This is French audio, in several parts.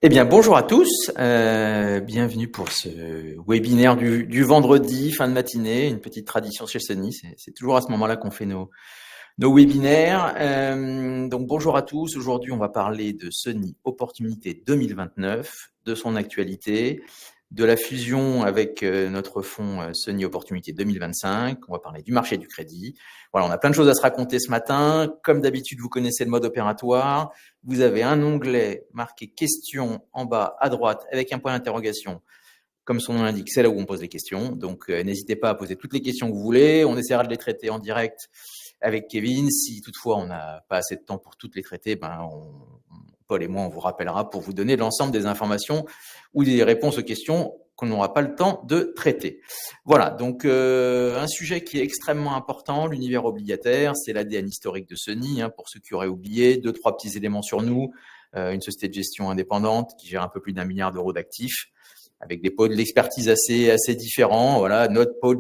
Eh bien, bonjour à tous. Bienvenue pour ce webinaire du vendredi, fin de matinée, une petite tradition chez Sony. C'est toujours à ce moment-là qu'on fait nos webinaires. Donc, bonjour à tous. Aujourd'hui, on va parler de Sony Opportunité 2029, de son actualité, de la fusion avec notre fonds Sony Opportunité 2025. On va parler du marché du crédit. Voilà, on a plein de choses à se raconter ce matin. Comme d'habitude, vous connaissez le mode opératoire. Vous avez un onglet marqué questions en bas à droite avec un point d'interrogation. Comme son nom l'indique, c'est là où on pose les questions. Donc, n'hésitez pas à poser toutes les questions que vous voulez. On essaiera de les traiter en direct avec Kevin. Si toutefois on n'a pas assez de temps pour toutes les traiter, Paul et moi, on vous rappellera pour vous donner l'ensemble des informations ou des réponses aux questions qu'on n'aura pas le temps de traiter. Voilà, donc un sujet qui est extrêmement important, l'univers obligataire, c'est l'ADN historique de Sony, pour ceux qui auraient oublié, 2-3 petits éléments sur nous, une société de gestion indépendante qui gère un peu plus d'1 milliard d'euros d'actifs, avec des pôles d'expertise assez différents. Voilà, notre pôle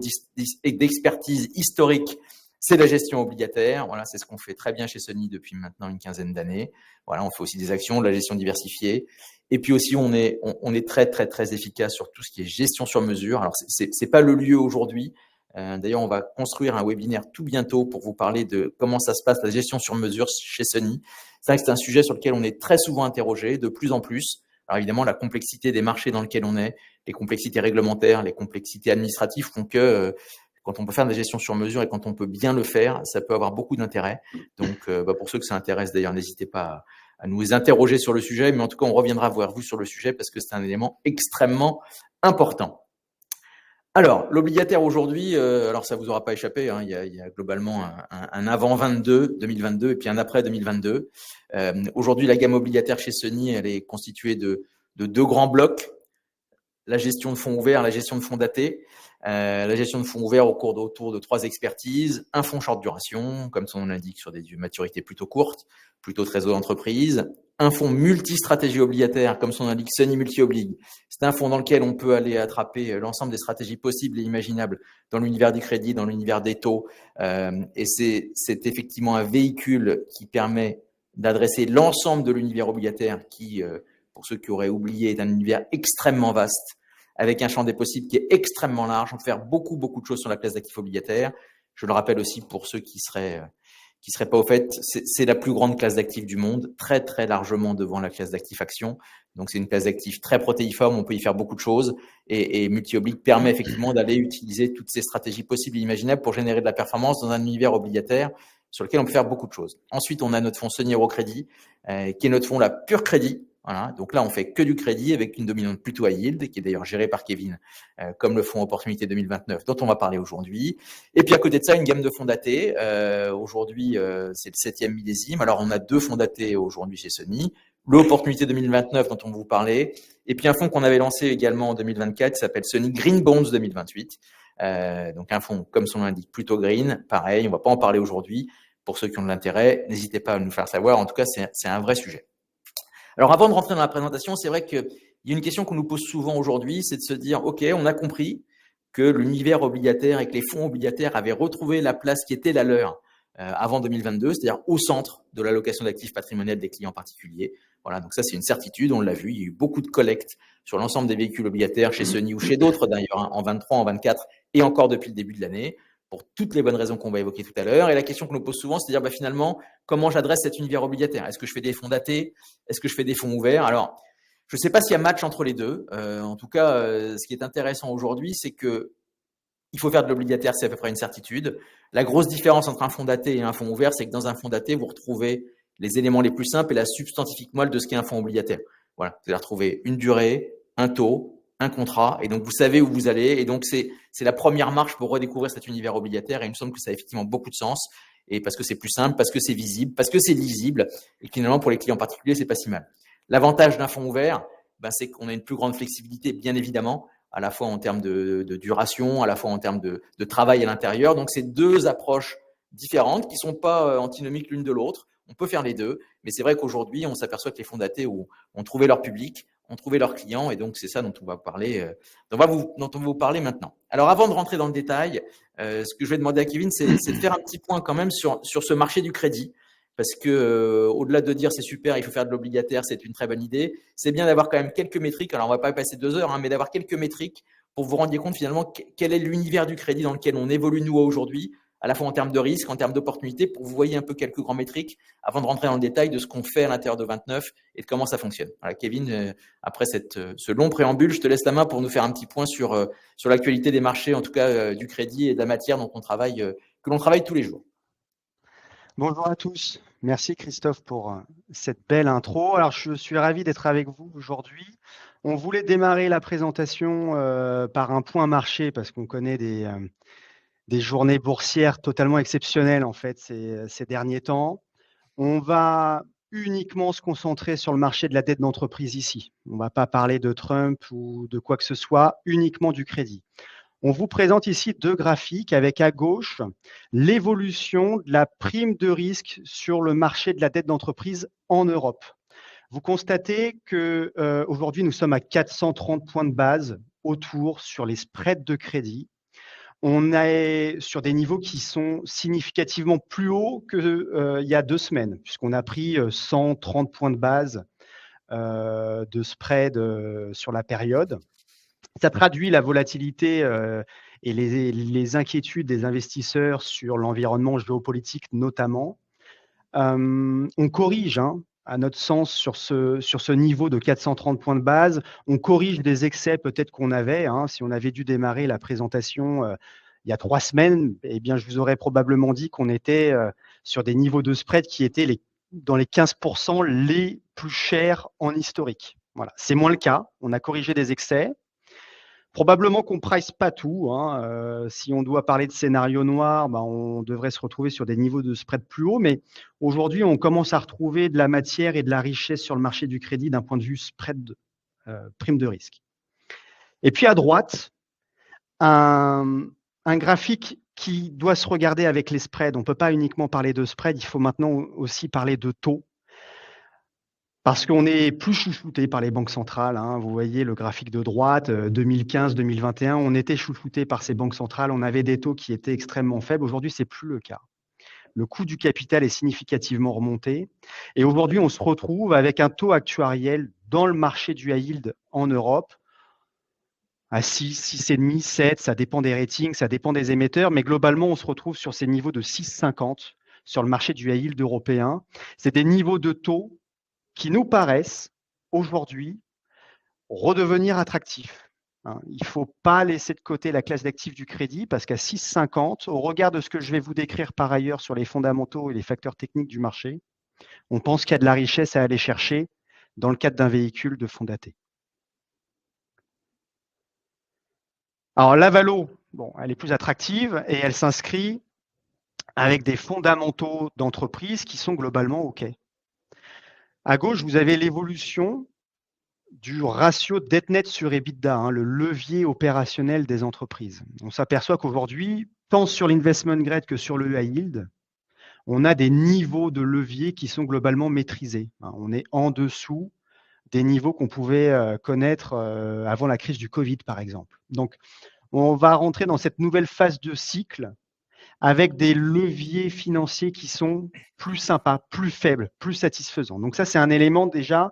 d'expertise historique, c'est la gestion obligataire. Voilà, c'est ce qu'on fait très bien chez Sony depuis maintenant une quinzaine d'années. Voilà, on fait aussi des actions, de la gestion diversifiée. Et puis aussi, on est très efficace sur tout ce qui est gestion sur mesure. Alors, c'est pas le lieu aujourd'hui. D'ailleurs, on va construire un webinaire tout bientôt pour vous parler de comment ça se passe, la gestion sur mesure chez Sony. C'est vrai que c'est un sujet sur lequel on est très souvent interrogé, de plus en plus. Alors évidemment, la complexité des marchés dans lesquels on est, les complexités réglementaires, les complexités administratives font que quand on peut faire de la gestion sur mesure et quand on peut bien le faire, ça peut avoir beaucoup d'intérêt. Donc, pour ceux que ça intéresse, d'ailleurs, n'hésitez pas à nous interroger sur le sujet. Mais en tout cas, on reviendra voir vous sur le sujet parce que c'est un élément extrêmement important. Alors, l'obligataire aujourd'hui, alors ça vous aura pas échappé, il y a globalement un avant 2022 et puis un après 2022. Aujourd'hui, la gamme obligataire chez Sony, elle est constituée de 2 grands blocs. La gestion de fonds ouverts, la gestion de fonds datés. La gestion de fonds ouverts autour de 3 expertises. Un fonds short duration, comme son nom l'indique, sur des maturités plutôt courtes, plutôt trésor d'entreprise. Un fonds multi-stratégie obligataire, comme son nom l'indique, Sony Multi-Oblig. C'est un fonds dans lequel on peut aller attraper l'ensemble des stratégies possibles et imaginables dans l'univers du crédit, dans l'univers des taux. Et c'est effectivement un véhicule qui permet d'adresser l'ensemble de l'univers obligataire qui, pour ceux qui auraient oublié, est un univers extrêmement vaste, avec un champ des possibles qui est extrêmement large. On peut faire beaucoup de choses sur la classe d'actifs obligataires. Je le rappelle aussi pour ceux qui seraient pas au fait, c'est la plus grande classe d'actifs du monde, très largement devant la classe d'actifs actions. Donc, c'est une classe d'actifs très protéiforme, on peut y faire beaucoup de choses. Et Multi-Oblig permet effectivement d'aller utiliser toutes ces stratégies possibles et imaginables pour générer de la performance dans un univers obligataire sur lequel on peut faire beaucoup de choses. Ensuite, on a notre fonds Sony Eurocrédit, qui est notre fonds la pure crédit. Voilà, donc là, on fait que du crédit avec une dominante plutôt high yield, qui est d'ailleurs gérée par Kevin, comme le fonds Opportunité 2029, dont on va parler aujourd'hui. Et puis à côté de ça, une gamme de fonds datés. Aujourd'hui, c'est le 7e millésime. Alors, on a 2 fonds datés aujourd'hui chez Sony. L'Opportunité 2029, dont on va vous parler. Et puis un fonds qu'on avait lancé également en 2024, qui s'appelle Sony Green Bonds 2028. Donc un fonds, comme son nom l'indique, plutôt green. Pareil, on va pas en parler aujourd'hui. Pour ceux qui ont de l'intérêt, n'hésitez pas à nous faire savoir. En tout cas, c'est un vrai sujet. Alors, avant de rentrer dans la présentation, c'est vrai qu'il y a une question qu'on nous pose souvent aujourd'hui, c'est de se dire, OK, on a compris que l'univers obligataire et que les fonds obligataires avaient retrouvé la place qui était la leur avant 2022, c'est-à-dire au centre de l'allocation d'actifs patrimoniels des clients particuliers. Voilà, donc ça, c'est une certitude, on l'a vu. Il y a eu beaucoup de collectes sur l'ensemble des véhicules obligataires chez Sony ou chez d'autres d'ailleurs, en 23, en 24 et encore depuis le début de l'année, pour toutes les bonnes raisons qu'on va évoquer tout à l'heure. Et la question qu'on nous pose souvent, c'est de dire finalement, comment j'adresse cet univers obligataire? Est-ce que je fais des fonds datés? Est-ce que je fais des fonds ouverts? Alors, je ne sais pas s'il y a match entre les deux. En tout cas, ce qui est intéressant aujourd'hui, c'est que il faut faire de l'obligataire, c'est à peu près une certitude. La grosse différence entre un fonds daté et un fonds ouvert, c'est que dans un fonds daté, vous retrouvez les éléments les plus simples et la substantifique moelle de ce qu'est un fonds obligataire. Voilà, vous allez retrouver une durée, un taux, un contrat, et donc vous savez où vous allez. Et donc c'est la première marche pour redécouvrir cet univers obligataire. Et il me semble que ça a effectivement beaucoup de sens. Et parce que c'est plus simple, parce que c'est visible, parce que c'est lisible, et finalement pour les clients particuliers, c'est pas si mal. L'avantage d'un fonds ouvert, c'est qu'on a une plus grande flexibilité, bien évidemment, à la fois en termes de duration, à la fois en termes de travail à l'intérieur. Donc, c'est 2 approches différentes qui ne sont pas antinomiques l'une de l'autre. On peut faire les deux, mais c'est vrai qu'aujourd'hui, on s'aperçoit que les fonds datés ont trouvé leur public, ont trouvé leurs clients, et donc c'est ça dont on va parler, dont on va vous parler maintenant. Alors, avant de rentrer dans le détail, ce que je vais demander à Kevin, c'est de faire un petit point quand même sur ce marché du crédit. parce que au-delà de dire c'est super, il faut faire de l'obligataire, c'est une très bonne idée, c'est bien d'avoir quand même quelques métriques. Alors, on ne va pas passer 2 heures, mais d'avoir quelques métriques pour vous rendre compte finalement quel est l'univers du crédit dans lequel on évolue nous aujourd'hui, à la fois en termes de risque, en termes d'opportunités, pour que vous voyez un peu quelques grands métriques avant de rentrer dans le détail de ce qu'on fait à l'intérieur de 29 et de comment ça fonctionne. Voilà, Kevin, après ce long préambule, je te laisse la main pour nous faire un petit point sur l'actualité des marchés, en tout cas du crédit et de la matière dont que l'on travaille tous les jours. Bonjour à tous. Merci Christophe pour cette belle intro. Alors, je suis ravi d'être avec vous aujourd'hui. On voulait démarrer la présentation par un point marché parce qu'on connaît des journées boursières totalement exceptionnelles en fait ces derniers temps. On va uniquement se concentrer sur le marché de la dette d'entreprise ici. On ne va pas parler de Trump ou de quoi que ce soit, uniquement du crédit. On vous présente ici 2 graphiques avec à gauche l'évolution de la prime de risque sur le marché de la dette d'entreprise en Europe. Vous constatez qu'aujourd'hui, nous sommes à 430 points de base autour sur les spreads de crédit. On est sur des niveaux qui sont significativement plus hauts qu'il y a 2 semaines, puisqu'on a pris 130 points de base de spread sur la période. Ça traduit la volatilité et les inquiétudes des investisseurs sur l'environnement géopolitique notamment. On corrige, à notre sens, sur ce niveau de 430 points de base. On corrige des excès peut-être qu'on avait. Si on avait dû démarrer la présentation il y a 3 semaines, eh bien, je vous aurais probablement dit qu'on était sur des niveaux de spread qui étaient dans les 15% les plus chers en historique. Voilà. C'est moins le cas. On a corrigé des excès. Probablement qu'on ne price pas tout. Si on doit parler de scénario noir, on devrait se retrouver sur des niveaux de spread plus hauts. Mais aujourd'hui, on commence à retrouver de la matière et de la richesse sur le marché du crédit d'un point de vue spread, prime de risque. Et puis à droite, un graphique qui doit se regarder avec les spreads. On ne peut pas uniquement parler de spread, il faut maintenant aussi parler de taux. Parce qu'on est plus chouchouté par les banques centrales. Vous voyez le graphique de droite, 2015-2021, on était chouchouté par ces banques centrales. On avait des taux qui étaient extrêmement faibles. Aujourd'hui, ce n'est plus le cas. Le coût du capital est significativement remonté. Et aujourd'hui, on se retrouve avec un taux actuariel dans le marché du high yield en Europe à 6, 6,5, 7. Ça dépend des ratings, ça dépend des émetteurs. Mais globalement, on se retrouve sur ces niveaux de 6,50 sur le marché du high yield européen. C'est des niveaux de taux qui nous paraissent aujourd'hui redevenir attractifs. Il ne faut pas laisser de côté la classe d'actifs du crédit parce qu'à 6,50, au regard de ce que je vais vous décrire par ailleurs sur les fondamentaux et les facteurs techniques du marché, on pense qu'il y a de la richesse à aller chercher dans le cadre d'un véhicule de fonds datés. Alors la valo, elle est plus attractive et elle s'inscrit avec des fondamentaux d'entreprise qui sont globalement OK. À gauche, vous avez l'évolution du ratio dette nette sur EBITDA, le levier opérationnel des entreprises. On s'aperçoit qu'aujourd'hui, tant sur l'investment grade que sur le high yield, on a des niveaux de levier qui sont globalement maîtrisés. On est en dessous des niveaux qu'on pouvait connaître avant la crise du Covid, par exemple. Donc, on va rentrer dans cette nouvelle phase de cycle avec des leviers financiers qui sont plus sympas, plus faibles, plus satisfaisants. Donc ça, c'est un élément déjà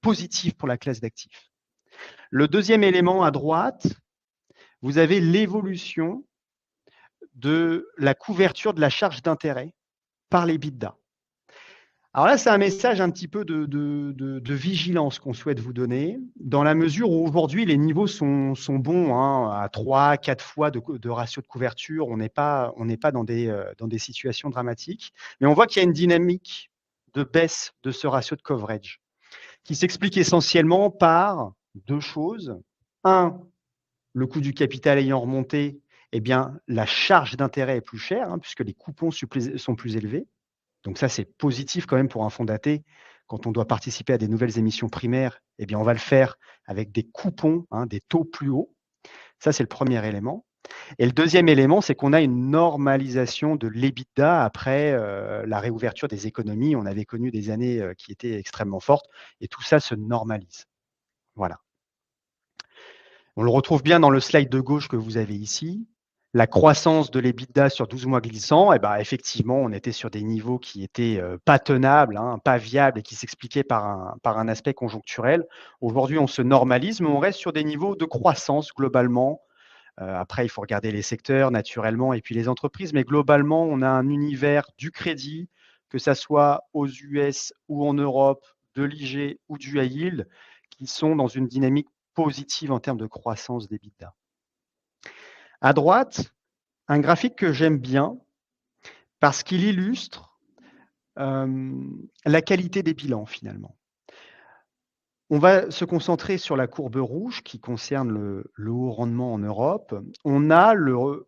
positif pour la classe d'actifs. Le deuxième élément à droite, vous avez l'évolution de la couverture de la charge d'intérêt par l'EBITDA. Alors là, c'est un message un petit peu de vigilance qu'on souhaite vous donner, dans la mesure où aujourd'hui, les niveaux sont bons, à 3-4 fois de ratio de couverture. On n'est pas dans des situations dramatiques, mais on voit qu'il y a une dynamique de baisse de ce ratio de coverage qui s'explique essentiellement par 2 choses. 1, le coût du capital ayant remonté, eh bien, la charge d'intérêt est plus chère, puisque les coupons sont plus élevés. Donc ça, c'est positif quand même pour un fonds daté. Quand on doit participer à des nouvelles émissions primaires, eh bien, on va le faire avec des coupons, des taux plus hauts. Ça, c'est le premier élément. Et le deuxième élément, c'est qu'on a une normalisation de l'EBITDA après la réouverture des économies. On avait connu des années qui étaient extrêmement fortes et tout ça se normalise. Voilà. On le retrouve bien dans le slide de gauche que vous avez ici. la croissance de l'EBITDA sur 12 mois glissants, eh ben, effectivement, on était sur des niveaux qui étaient pas tenables, hein, pas viables et qui s'expliquaient par un aspect conjoncturel. Aujourd'hui, on se normalise, mais on reste sur des niveaux de croissance globalement. Après, il faut regarder les secteurs naturellement et puis les entreprises, mais globalement, on a un univers du crédit, que ça soit aux US ou en Europe, de l'IG ou du high yield, qui sont dans une dynamique positive en termes de croissance d'EBITDA. À droite, un graphique que j'aime bien parce qu'il illustre la qualité des bilans finalement. On va se concentrer sur la courbe rouge qui concerne le haut rendement en Europe. On a le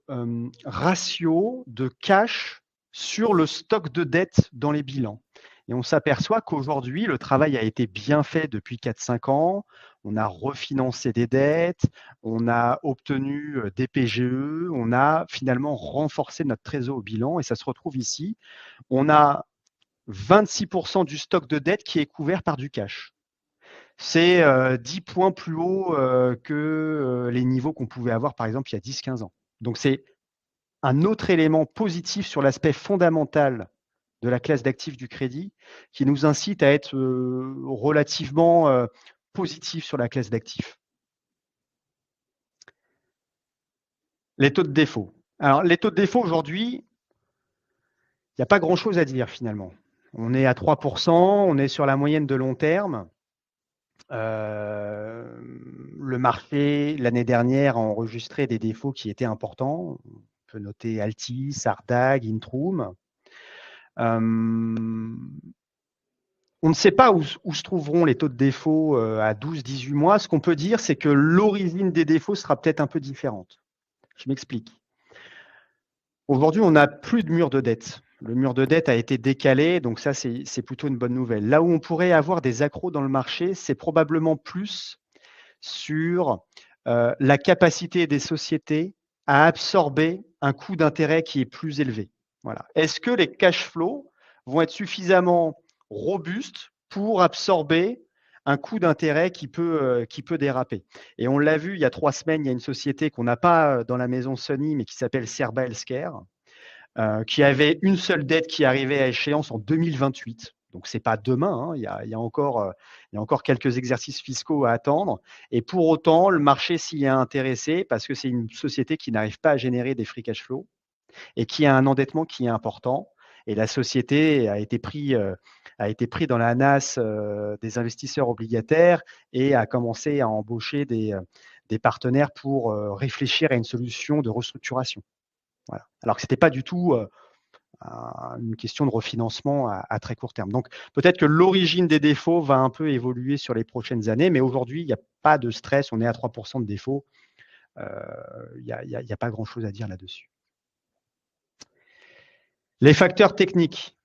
ratio de cash sur le stock de dette dans les bilans. Et on s'aperçoit qu'aujourd'hui, le travail a été bien fait depuis 4-5 ans. On a refinancé des dettes, on a obtenu des PGE, on a finalement renforcé notre trésor au bilan et ça se retrouve ici. On a 26% du stock de dette qui est couvert par du cash. C'est 10 points plus haut que les niveaux qu'on pouvait avoir par exemple il y a 10-15 ans. Donc c'est un autre élément positif sur l'aspect fondamental de la classe d'actifs du crédit qui nous incite à être relativement positif sur la classe d'actifs. Les taux de défaut. Alors les taux de défaut aujourd'hui, il n'y a pas grand-chose à dire finalement. On est à 3%, on est sur la moyenne de long terme. Le marché, l'année dernière, a enregistré des défauts qui étaient importants. On peut noter Altis, Ardagh, Intrum. On ne sait pas où se trouveront les taux de défaut à 12-18 mois. Ce qu'on peut dire, c'est que l'origine des défauts sera peut-être un peu différente. Je m'explique. Aujourd'hui, on n'a plus de mur de dette. Le mur de dette a été décalé, donc ça, c'est plutôt une bonne nouvelle. Là où on pourrait avoir des accros dans le marché, c'est probablement plus sur la capacité des sociétés à absorber un coût d'intérêt qui est plus élevé. Voilà. Est-ce que les cash flows vont être suffisamment robustes pour absorber un coût d'intérêt qui peut déraper? Et on l'a vu il y a 3 semaines, il y a une société qu'on n'a pas dans la maison Sony, mais qui s'appelle Cerba Healthcare, qui avait une seule dette qui arrivait à échéance en 2028. Donc, ce n'est pas demain, hein, il y a encore quelques exercices fiscaux à attendre. Et pour autant, le marché s'y est intéressé parce que c'est une société qui n'arrive pas à générer des free cash flow et qui a un endettement qui est important. Et la société a été pris dans la nasse des investisseurs obligataires et a commencé à embaucher des partenaires pour réfléchir à une solution de restructuration. Voilà. Alors que ce n'était pas du tout une question de refinancement à très court terme. Donc, peut-être que l'origine des défauts va un peu évoluer sur les prochaines années, mais aujourd'hui, il n'y a pas de stress, on est à 3% de défauts. Il n'y a pas grand-chose à dire là-dessus. Les facteurs techniques,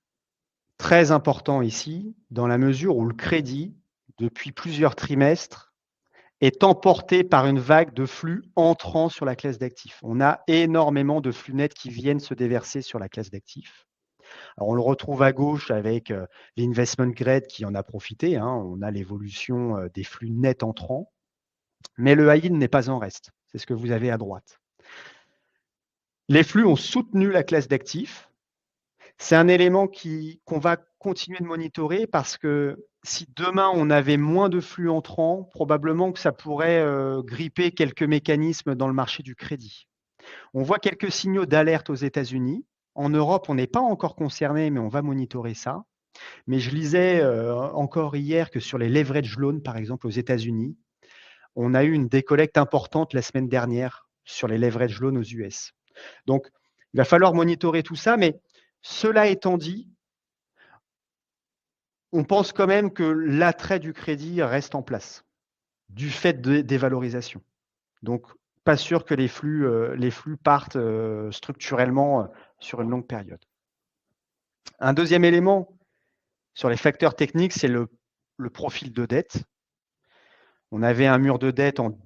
très importants ici, dans la mesure où le crédit, depuis plusieurs trimestres, est emporté par une vague de flux entrant sur la classe d'actifs. On a énormément de flux nets qui viennent se déverser sur la classe d'actifs. Alors, on le retrouve à gauche avec l'investment grade qui en a profité. Hein. On a l'évolution des flux nets entrants. Mais le high yield n'est pas en reste. C'est ce que vous avez à droite. Les flux ont soutenu la classe d'actifs. C'est un élément qu'on va continuer de monitorer parce que si demain on avait moins de flux entrants, probablement que ça pourrait gripper quelques mécanismes dans le marché du crédit. On voit quelques signaux d'alerte aux États-Unis. En Europe, on n'est pas encore concerné, mais on va monitorer ça. Mais je lisais encore hier que sur les leverage loans, par exemple aux États-Unis, on a eu une décollecte importante la semaine dernière sur les leverage loans aux US. Donc, il va falloir monitorer tout ça, mais cela étant dit, on pense quand même que l'attrait du crédit reste en place du fait des valorisations. Donc, pas sûr que les flux partent structurellement sur une longue période. Un deuxième élément sur les facteurs techniques, c'est le profil de dette. On avait un mur de dette en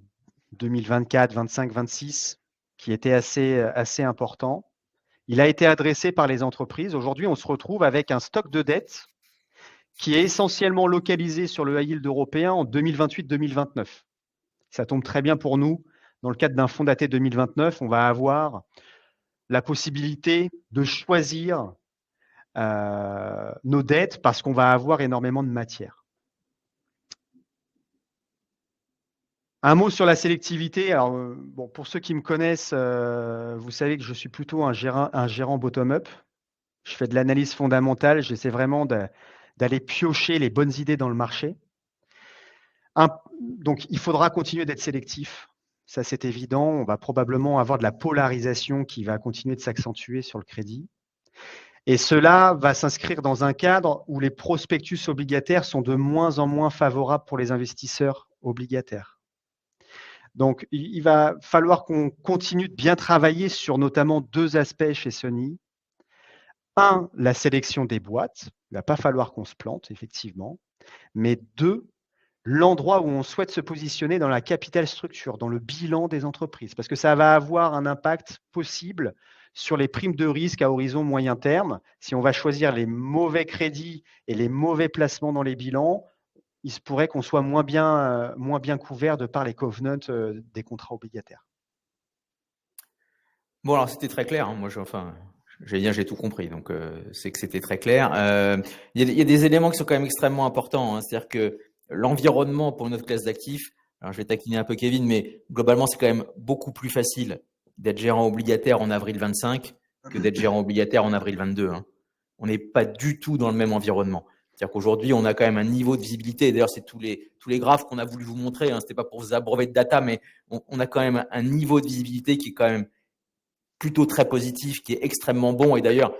2024, 25, 26 qui était assez important. Il a été adressé par les entreprises. Aujourd'hui, on se retrouve avec un stock de dette qui est essentiellement localisé sur le high yield européen en 2028-2029. Ça tombe très bien pour nous dans le cadre d'un fonds daté 2029, on va avoir la possibilité de choisir nos dettes parce qu'on va avoir énormément de matière. Un mot sur la sélectivité. Alors, bon, pour ceux qui me connaissent, vous savez que je suis plutôt un gérant bottom-up. Je fais de l'analyse fondamentale. J'essaie vraiment d'aller piocher les bonnes idées dans le marché. Donc, il faudra continuer d'être sélectif. Ça, c'est évident. On va probablement avoir de la polarisation qui va continuer de s'accentuer sur le crédit. Et cela va s'inscrire dans un cadre où les prospectus obligataires sont de moins en moins favorables pour les investisseurs obligataires. Donc, il va falloir qu'on continue de bien travailler sur notamment deux aspects chez Sony. Un, la sélection des boîtes. Il ne va pas falloir qu'on se plante, effectivement. Mais deux, l'endroit où on souhaite se positionner dans la capital structure, dans le bilan des entreprises, parce que ça va avoir un impact possible sur les primes de risque à horizon moyen terme. Si on va choisir les mauvais crédits et les mauvais placements dans les bilans, il se pourrait qu'on soit moins bien couvert de par les covenants des contrats obligataires. Bon, alors c'était très clair. Hein. Moi, j'allais dire, j'ai tout compris. Donc, c'est que c'était très clair. Il y a des éléments qui sont quand même extrêmement importants. Hein. C'est-à-dire que l'environnement pour notre classe d'actifs, alors je vais taquiner un peu Kevin, mais globalement, c'est quand même beaucoup plus facile d'être gérant obligataire en avril 25 que d'être gérant obligataire en avril 22. Hein. On n'est pas du tout dans le même environnement. C'est-à-dire qu'aujourd'hui, on a quand même un niveau de visibilité. D'ailleurs, c'est tous les graphes qu'on a voulu vous montrer. Hein. C'était pas pour vous abreuver de data, mais on a quand même un niveau de visibilité qui est quand même plutôt très positif, qui est extrêmement bon. Et d'ailleurs,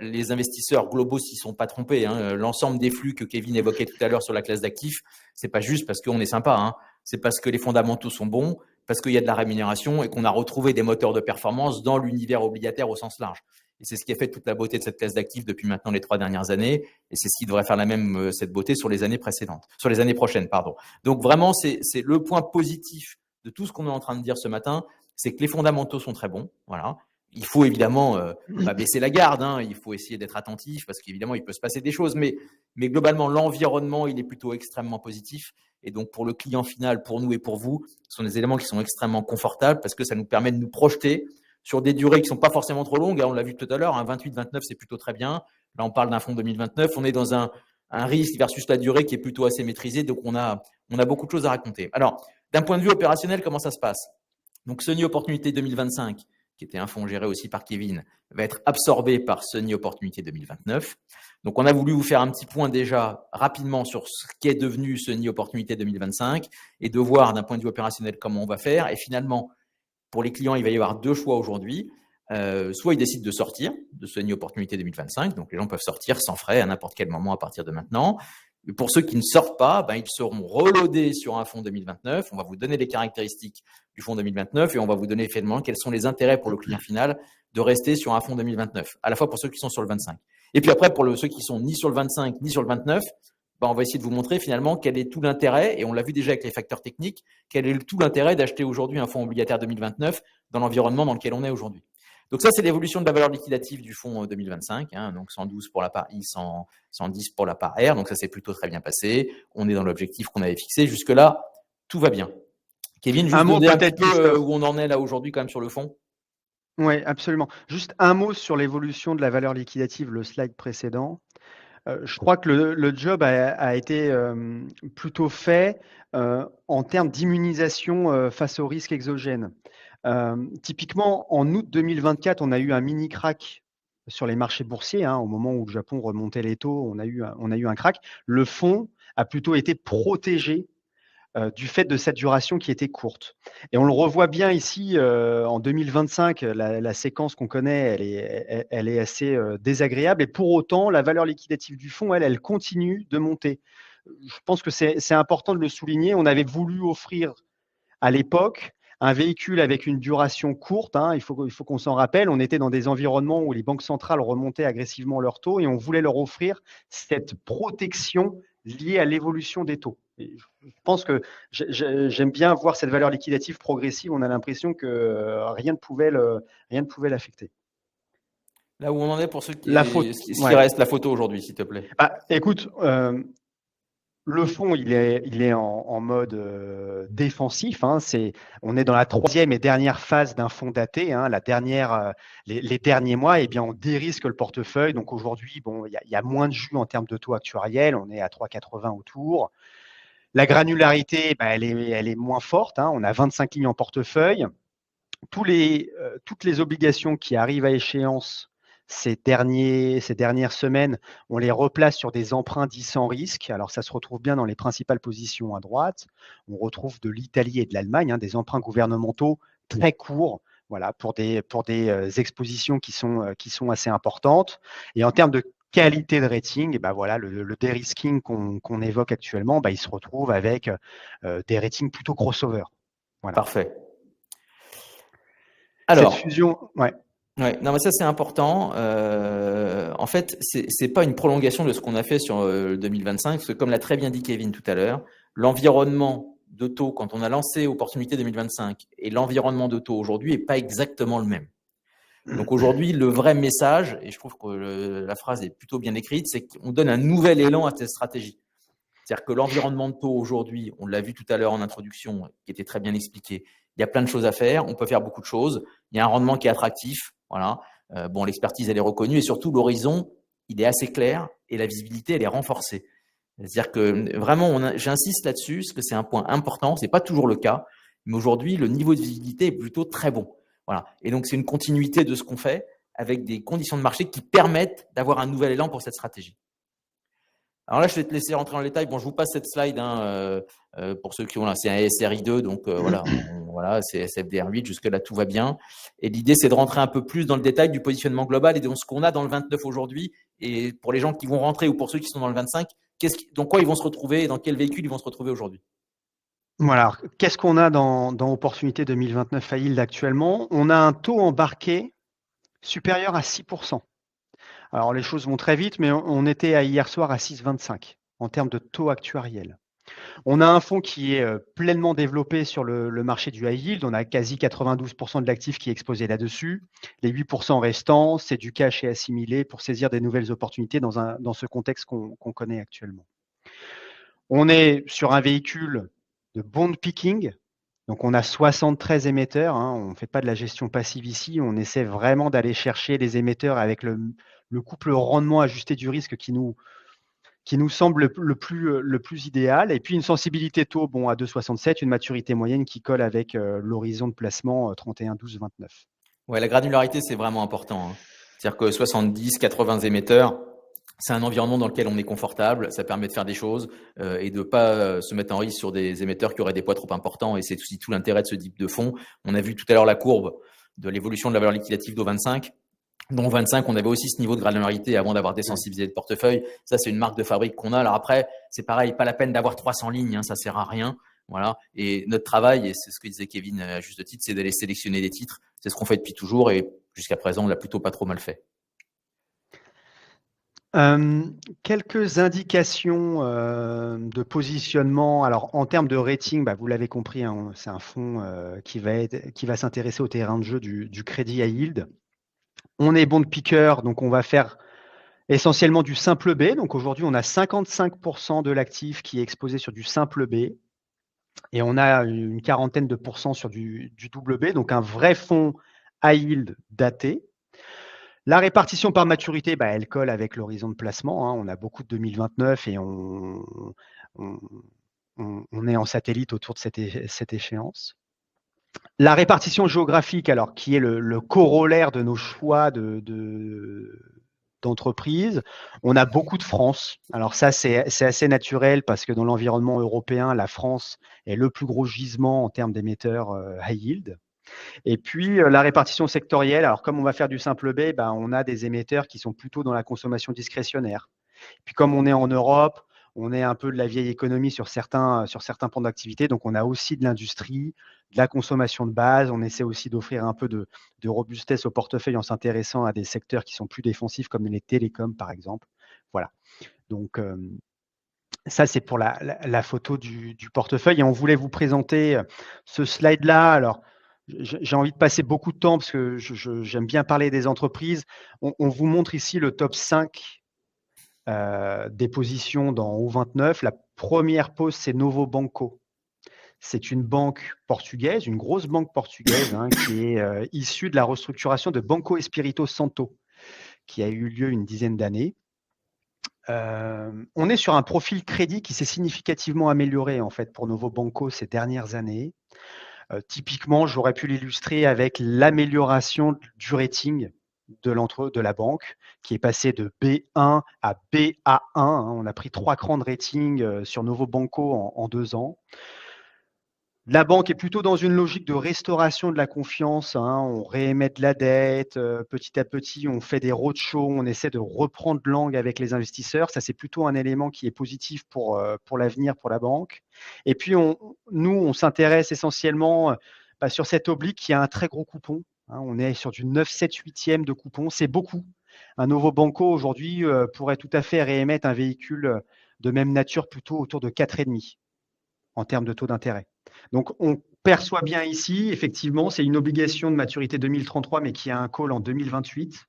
les investisseurs globaux s'y sont pas trompés. Hein. L'ensemble des flux que Kevin évoquait tout à l'heure sur la classe d'actifs, c'est pas juste parce qu'on est sympa. Hein. C'est parce que les fondamentaux sont bons, parce qu'il y a de la rémunération et qu'on a retrouvé des moteurs de performance dans l'univers obligataire au sens large. Et c'est ce qui a fait toute la beauté de cette classe d'actifs depuis maintenant les 3 dernières années. Et c'est ce qui devrait faire la même, cette beauté sur les années précédentes, sur les années prochaines, pardon. Donc vraiment, c'est le point positif de tout ce qu'on est en train de dire ce matin, c'est que les fondamentaux sont très bons. Voilà. Il faut évidemment pas baisser la garde. Hein. Il faut essayer d'être attentif parce qu'évidemment, il peut se passer des choses. Mais globalement, l'environnement, il est plutôt extrêmement positif. Et donc, pour le client final, pour nous et pour vous, ce sont des éléments qui sont extrêmement confortables parce que ça nous permet de nous projeter sur des durées qui ne sont pas forcément trop longues. On l'a vu tout à l'heure, 28-29, c'est plutôt très bien. Là, on parle d'un fonds 2029. On est dans un risque versus la durée qui est plutôt assez maîtrisé. Donc, on a beaucoup de choses à raconter. Alors, d'un point de vue opérationnel, comment ça se passe? Donc, Sony Opportunité 2025, qui était un fonds géré aussi par Kevin, va être absorbé par Sony Opportunité 2029. Donc, on a voulu vous faire un petit point déjà rapidement sur ce qu'est devenu Sony Opportunité 2025 et de voir d'un point de vue opérationnel comment on va faire. Et finalement, pour les clients, il va y avoir 2 choix aujourd'hui. Soit ils décident de sortir de Sony Opportunité 2025, donc les gens peuvent sortir sans frais à n'importe quel moment à partir de maintenant. Et pour ceux qui ne sortent pas, ils seront reloadés sur un fonds 2029. On va vous donner les caractéristiques du fonds 2029 et on va vous donner finalement quels sont les intérêts pour le client final de rester sur un fonds 2029, à la fois pour ceux qui sont sur le 25. Et puis après, pour ceux qui sont ni sur le 25 ni sur le 29, on va essayer de vous montrer finalement quel est tout l'intérêt, et on l'a vu déjà avec les facteurs techniques, quel est tout l'intérêt d'acheter aujourd'hui un fonds obligataire 2029 dans l'environnement dans lequel on est aujourd'hui. Donc ça, c'est l'évolution de la valeur liquidative du fonds 2025, hein, donc 112 pour la part I, 110 pour la part R, donc ça s'est plutôt très bien passé, on est dans l'objectif qu'on avait fixé, jusque-là, tout va bien. Kevin, juste donner un petit peu où on en est là aujourd'hui quand même sur le fonds. Oui, absolument. Juste un mot sur l'évolution de la valeur liquidative, le slide précédent. Je crois que le job a été plutôt fait en termes d'immunisation face aux risques exogènes. Typiquement, en août 2024, on a eu un mini crack sur les marchés boursiers. Hein, au moment où le Japon remontait les taux, on a eu un crack. Le fonds a plutôt été protégé du fait de cette duration qui était courte. Et on le revoit bien ici en 2025, la séquence qu'on connaît, elle est assez désagréable. Et pour autant, la valeur liquidative du fonds, elle continue de monter. Je pense que c'est important de le souligner. On avait voulu offrir à l'époque un véhicule avec une duration courte. Hein, il faut qu'on s'en rappelle. On était dans des environnements où les banques centrales remontaient agressivement leurs taux et on voulait leur offrir cette protection liée à l'évolution des taux. Et je pense que j'aime bien voir cette valeur liquidative progressive. On a l'impression que rien ne pouvait l'affecter. Là où on en est pour ceux qui restent, la photo aujourd'hui, s'il te plaît. Écoute, Le fonds, il est en mode défensif. Hein. On est dans la troisième et dernière phase d'un fonds daté. Hein. Les derniers mois, eh bien, on dérisque le portefeuille. Donc aujourd'hui, bon, il y a moins de jus en termes de taux actuariels. On est à 3,80 autour. La granularité, bah, elle est moins forte. Hein. On a 25 lignes en portefeuille. Toutes les obligations qui arrivent à échéance ces dernières semaines, on les replace sur des emprunts dits sans risque. Alors, ça se retrouve bien dans les principales positions à droite. On retrouve de l'Italie et de l'Allemagne, hein, des emprunts gouvernementaux très courts, voilà, pour des expositions qui sont assez importantes. Et en termes de qualité de rating, et ben voilà, le dérisking qu'on évoque actuellement, ben, il se retrouve avec des ratings plutôt crossover. Voilà. Parfait. Cette Alors, fusion, ouais. ouais, non, mais ça c'est important. En fait, c'est pas une prolongation de ce qu'on a fait sur 2025, parce que comme l'a très bien dit Kevin tout à l'heure, l'environnement de taux quand on a lancé Opportunité 2025 et l'environnement de taux aujourd'hui est pas exactement le même. Donc aujourd'hui, le vrai message, et je trouve que la phrase est plutôt bien écrite, c'est qu'on donne un nouvel élan à cette stratégie. C'est-à-dire que l'environnement de taux aujourd'hui, on l'a vu tout à l'heure en introduction, qui était très bien expliqué, il y a plein de choses à faire, on peut faire beaucoup de choses, il y a un rendement qui est attractif, voilà. Bon, l'expertise, elle est reconnue et surtout, l'horizon, il est assez clair et la visibilité, elle est renforcée. C'est-à-dire que vraiment, j'insiste là-dessus, parce que c'est un point important, c'est pas toujours le cas, mais aujourd'hui, le niveau de visibilité est plutôt très bon. Voilà. Et donc, c'est une continuité de ce qu'on fait avec des conditions de marché qui permettent d'avoir un nouvel élan pour cette stratégie. Alors là, je vais te laisser rentrer dans le détail. Bon, je vous passe cette slide hein, pour ceux qui ont là. C'est un SRI2, donc voilà, c'est SFDR8. Jusque-là, tout va bien. Et l'idée, c'est de rentrer un peu plus dans le détail du positionnement global et de ce qu'on a dans le 29 aujourd'hui. Et pour les gens qui vont rentrer ou pour ceux qui sont dans le 25, dans quoi ils vont se retrouver et dans quel véhicule ils vont se retrouver aujourd'hui. Voilà. Qu'est-ce qu'on a dans Opportunité 2029 à Yield actuellement? On a un taux embarqué supérieur à 6%. Alors, les choses vont très vite, mais on était hier soir à 6,25 en termes de taux actuariel. On a un fonds qui est pleinement développé sur le marché du high yield. On a quasi 92% de l'actif qui est exposé là-dessus. Les 8% restants, c'est du cash et assimilé pour saisir des nouvelles opportunités dans ce contexte qu'on connaît actuellement. On est sur un véhicule de bond picking. Donc, on a 73 émetteurs. Hein, on ne fait pas de la gestion passive ici. On essaie vraiment d'aller chercher les émetteurs avec le couple rendement ajusté du risque qui nous semble le plus idéal. Et puis, une sensibilité taux à 2,67, une maturité moyenne qui colle avec l'horizon de placement 31, 12, 29. Ouais, la granularité, c'est vraiment important. Hein. C'est-à-dire que 70, 80 émetteurs, c'est un environnement dans lequel on est confortable, ça permet de faire des choses et de ne pas se mettre en risque sur des émetteurs qui auraient des poids trop importants. Et c'est aussi tout l'intérêt de ce type de fonds. On a vu tout à l'heure la courbe de l'évolution de la valeur liquidative d'O25. Dans 25, on avait aussi ce niveau de granularité avant d'avoir désensibilisé le portefeuille. Ça, c'est une marque de fabrique qu'on a. Alors après, c'est pareil, pas la peine d'avoir 300 lignes, hein, ça sert à rien. Voilà. Et notre travail, et c'est ce que disait Kevin à juste titre, c'est d'aller sélectionner des titres. C'est ce qu'on fait depuis toujours et jusqu'à présent, on l'a plutôt pas trop mal fait. Quelques indications de positionnement. Alors, en termes de rating, vous l'avez compris, hein, c'est un fonds qui va s'intéresser au terrain de jeu du crédit à yield. On est bond picker, donc on va faire essentiellement du simple B. Donc aujourd'hui, on a 55% de l'actif qui est exposé sur du simple B. Et on a une quarantaine de pourcents sur du double B, donc un vrai fonds high yield daté. La répartition par maturité, elle colle avec l'horizon de placement. Hein. On a beaucoup de 2029 et on est en satellite autour de cette échéance. La répartition géographique, alors qui est le corollaire de nos choix d'entreprise, on a beaucoup de France. Alors ça, c'est assez naturel parce que dans l'environnement européen, la France est le plus gros gisement en termes d'émetteurs high yield. Et puis, la répartition sectorielle, alors comme on va faire du simple B, on a des émetteurs qui sont plutôt dans la consommation discrétionnaire. Puis comme on est en Europe, on est un peu de la vieille économie sur certains pans d'activité, donc on a aussi de l'industrie, de la consommation de base. On essaie aussi d'offrir un peu de robustesse au portefeuille en s'intéressant à des secteurs qui sont plus défensifs comme les télécoms, par exemple. Voilà. Donc, ça, c'est pour la photo du portefeuille. Et on voulait vous présenter ce slide-là. Alors, j'ai envie de passer beaucoup de temps parce que j'aime bien parler des entreprises. On vous montre ici le top 5 des positions dans O29. Première pause, c'est Novo Banco. C'est une banque portugaise, une grosse banque portugaise, qui est issue de la restructuration de Banco Espírito Santo, qui a eu lieu une dizaine d'années. On est sur un profil crédit qui s'est significativement amélioré en fait pour Novo Banco ces dernières années. Typiquement, j'aurais pu l'illustrer avec l'amélioration du rating de la banque, qui est passé de B1 à BA1. On a pris 3 crans de rating sur Novo Banco en 2 ans. La banque est plutôt dans une logique de restauration de la confiance. On réémet de la dette. Petit à petit, on fait des roadshows. On essaie de reprendre langue avec les investisseurs. Ça, c'est plutôt un élément qui est positif pour l'avenir, pour la banque. Et puis, nous, on s'intéresse essentiellement sur cette oblique qui a un très gros coupon. On est sur du 9, 7, 8e de coupon. C'est beaucoup. Un Novo Banco, aujourd'hui, pourrait tout à fait réémettre un véhicule de même nature plutôt autour de 4,5 en termes de taux d'intérêt. Donc, on perçoit bien ici, effectivement, c'est une obligation de maturité 2033, mais qui a un call en 2028.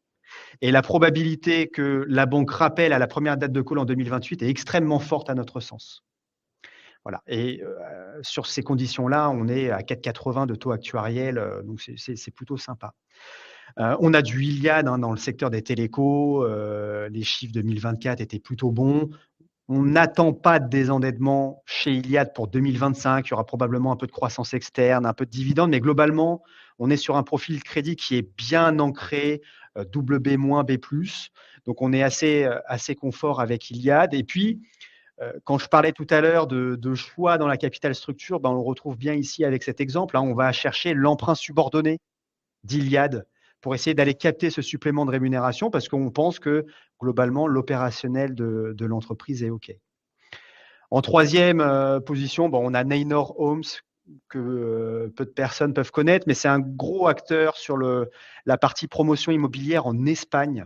Et la probabilité que la banque rappelle à la première date de call en 2028 est extrêmement forte à notre sens. Voilà. Et sur ces conditions-là, on est à 4,80 de taux actuariel, donc c'est plutôt sympa. On a du Iliad dans le secteur des télécos. Les chiffres 2024 étaient plutôt bons. On n'attend pas de désendettement chez Iliad pour 2025. Il y aura probablement un peu de croissance externe, un peu de dividendes, mais globalement, on est sur un profil crédit qui est bien ancré, double B-, B+. Donc, on est assez confort avec Iliad. Et puis, quand je parlais tout à l'heure de choix dans la capital structure, on le retrouve bien ici avec cet exemple. On va chercher l'emprunt subordonné d'Iliad pour essayer d'aller capter ce supplément de rémunération parce qu'on pense que globalement, l'opérationnel de l'entreprise est OK. En troisième position, on a Neynor Homes que peu de personnes peuvent connaître, mais c'est un gros acteur sur la partie promotion immobilière en Espagne.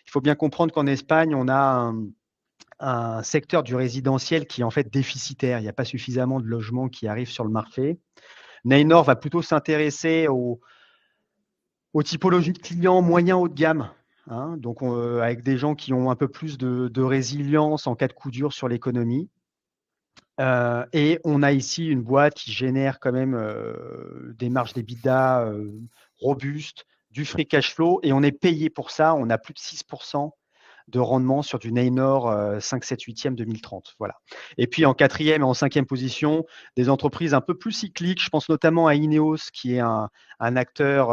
Il faut bien comprendre qu'en Espagne, on a un secteur du résidentiel qui est en fait déficitaire. Il n'y a pas suffisamment de logements qui arrivent sur le marché. Neynor va plutôt s'intéresser aux typologies de clients moyens haut de gamme, donc avec des gens qui ont un peu plus de résilience en cas de coup dur sur l'économie. Et on a ici une boîte qui génère quand même des marges d'EBITDA robustes, du free cash flow, et on est payé pour ça. On a plus de 6% de rendement sur du Neynor 5, 7, 8e 2030. Voilà. Et puis en quatrième et en cinquième position, des entreprises un peu plus cycliques. Je pense notamment à Ineos, qui est un acteur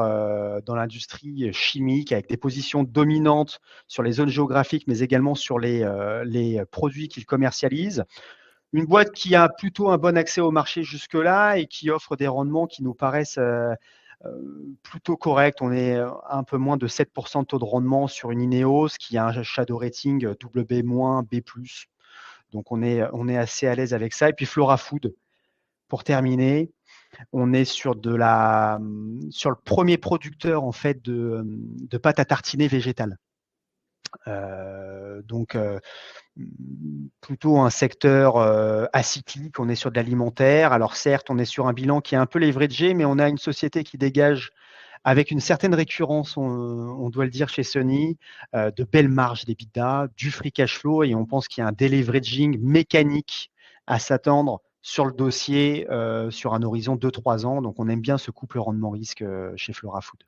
dans l'industrie chimique avec des positions dominantes sur les zones géographiques, mais également sur les produits qu'ils commercialisent. Une boîte qui a plutôt un bon accès au marché jusque-là et qui offre des rendements qui nous paraissent plutôt corrects. On est un peu moins de 7% de taux de rendement sur une Ineos qui a un shadow rating double B-, B+. Donc, on est assez à l'aise avec ça. Et puis, Flora Food, pour terminer, on est sur le premier producteur en fait de pâte à tartiner végétale. Donc, plutôt un secteur acyclique. On est sur de l'alimentaire. Alors certes, on est sur un bilan qui est un peu leveragé, mais on a une société qui dégage avec une certaine récurrence, on doit le dire chez Sony, de belles marges d'EBITDA, du free cash flow, et on pense qu'il y a un deleveraging mécanique à s'attendre sur le dossier sur un horizon 2-3 ans. Donc on aime bien ce couple rendement-risque chez Flora Food.